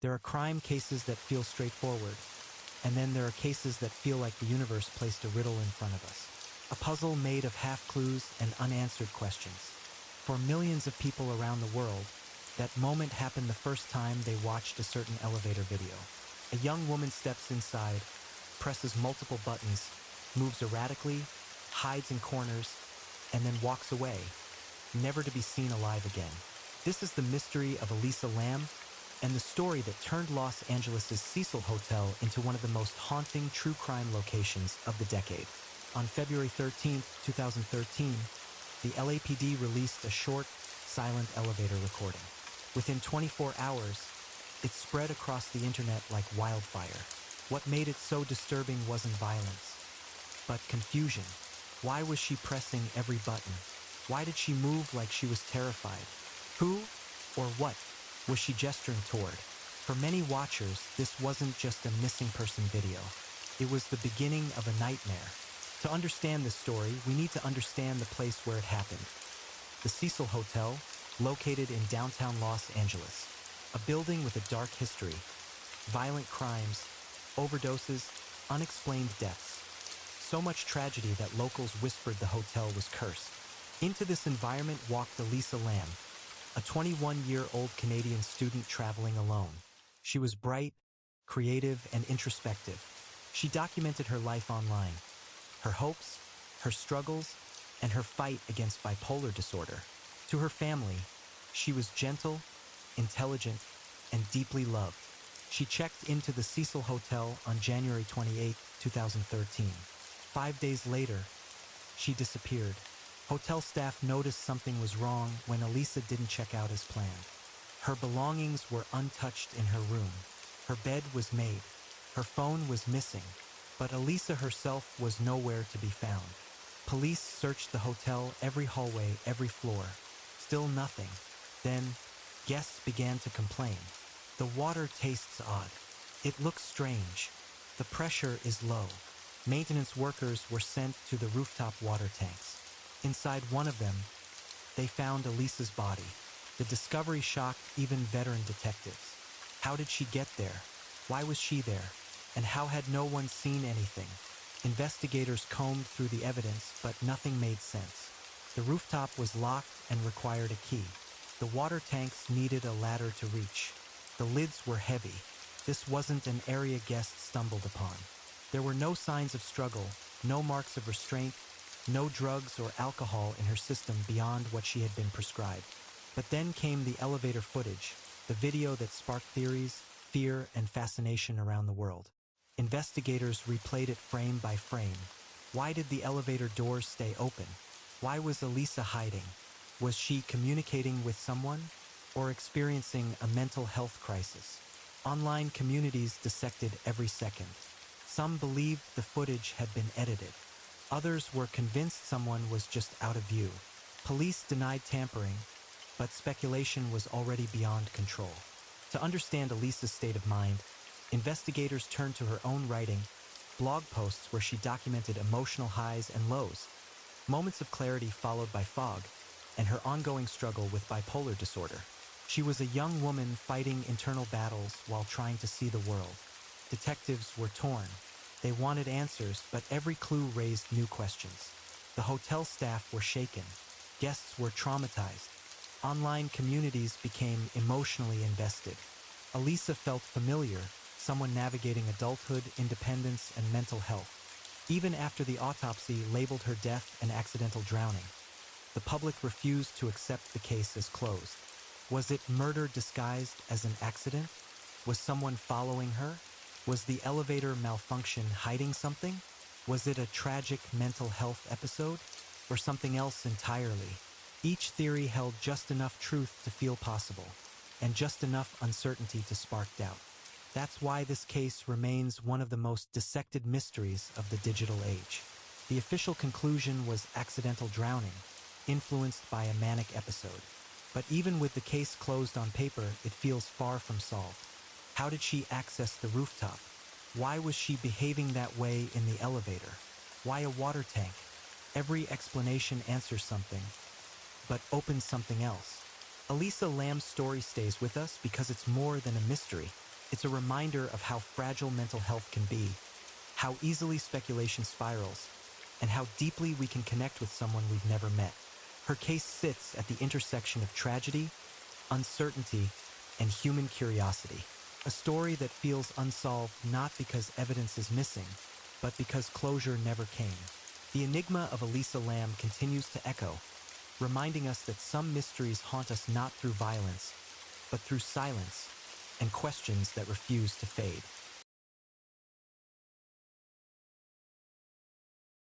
There are crime cases that feel straightforward, and then there are cases that feel like the universe placed a riddle in front of us. A puzzle made of half-clues and unanswered questions. For millions of people around the world, that moment happened the first time they watched a certain elevator video. A young woman steps inside, presses multiple buttons, moves erratically, hides in corners, and then walks away, never to be seen alive again. This is the mystery of Elisa Lam, and the story that turned Los Angeles' Cecil Hotel into one of the most haunting true crime locations of the decade. On February 13, 2013, the LAPD released a short, silent elevator recording. Within 24 hours, it spread across the internet like wildfire. What made it so disturbing wasn't violence, but confusion. Why was she pressing every button? Why did she move like she was terrified? Who or what was she gesturing toward? For many watchers, this wasn't just a missing person video. It was the beginning of a nightmare. To understand this story, we need to understand the place where it happened. The Cecil Hotel, located in downtown Los Angeles. A building with a dark history, violent crimes, overdoses, unexplained deaths. So much tragedy that locals whispered the hotel was cursed. Into this environment walked Elisa Lam, a 21-year-old Canadian student traveling alone. She was bright, creative, and introspective. She documented her life online, her hopes, her struggles, and her fight against bipolar disorder. To her family, she was gentle, intelligent, and deeply loved. She checked into the Cecil Hotel on January 28, 2013. 5 days later, she disappeared. Hotel staff noticed something was wrong when Elisa didn't check out as planned. Her belongings were untouched in her room. Her bed was made. Her phone was missing. But Elisa herself was nowhere to be found. Police searched the hotel, every hallway, every floor. Still nothing. Then, guests began to complain. The water tastes odd. It looks strange. The pressure is low. Maintenance workers were sent to the rooftop water tanks. Inside one of them, they found Elisa's body. The discovery shocked even veteran detectives. How did she get there? Why was she there? And how had no one seen anything? Investigators combed through the evidence, but nothing made sense. The rooftop was locked and required a key. The water tanks needed a ladder to reach. The lids were heavy. This wasn't an area guests stumbled upon. There were no signs of struggle, no marks of restraint, no drugs or alcohol in her system beyond what she had been prescribed. But then came the elevator footage, the video that sparked theories, fear, and fascination around the world. Investigators replayed it frame by frame. Why did the elevator doors stay open? Why was Elisa hiding? Was she communicating with someone or experiencing a mental health crisis? Online communities dissected every second. Some believed the footage had been edited. Others were convinced someone was just out of view. Police denied tampering, but speculation was already beyond control. To understand Elisa's state of mind, investigators turned to her own writing, blog posts where she documented emotional highs and lows, moments of clarity followed by fog, and her ongoing struggle with bipolar disorder. She was a young woman fighting internal battles while trying to see the world. Detectives were torn. They wanted answers, but every clue raised new questions. The hotel staff were shaken. Guests were traumatized. Online communities became emotionally invested. Elisa felt familiar, someone navigating adulthood, independence, and mental health. Even after the autopsy labeled her death an accidental drowning, the public refused to accept the case as closed. Was it murder disguised as an accident? Was someone following her? Was the elevator malfunction hiding something? Was it a tragic mental health episode? Or something else entirely? Each theory held just enough truth to feel possible, and just enough uncertainty to spark doubt. That's why this case remains one of the most dissected mysteries of the digital age. The official conclusion was accidental drowning, influenced by a manic episode. But even with the case closed on paper, it feels far from solved. How did she access the rooftop? Why was she behaving that way in the elevator? Why a water tank? Every explanation answers something, but opens something else. Elisa Lam's story stays with us because it's more than a mystery. It's a reminder of how fragile mental health can be, how easily speculation spirals, and how deeply we can connect with someone we've never met. Her case sits at the intersection of tragedy, uncertainty, and human curiosity. A story that feels unsolved not because evidence is missing, but because closure never came. The enigma of Elisa Lam continues to echo, reminding us that some mysteries haunt us not through violence, but through silence and questions that refuse to fade.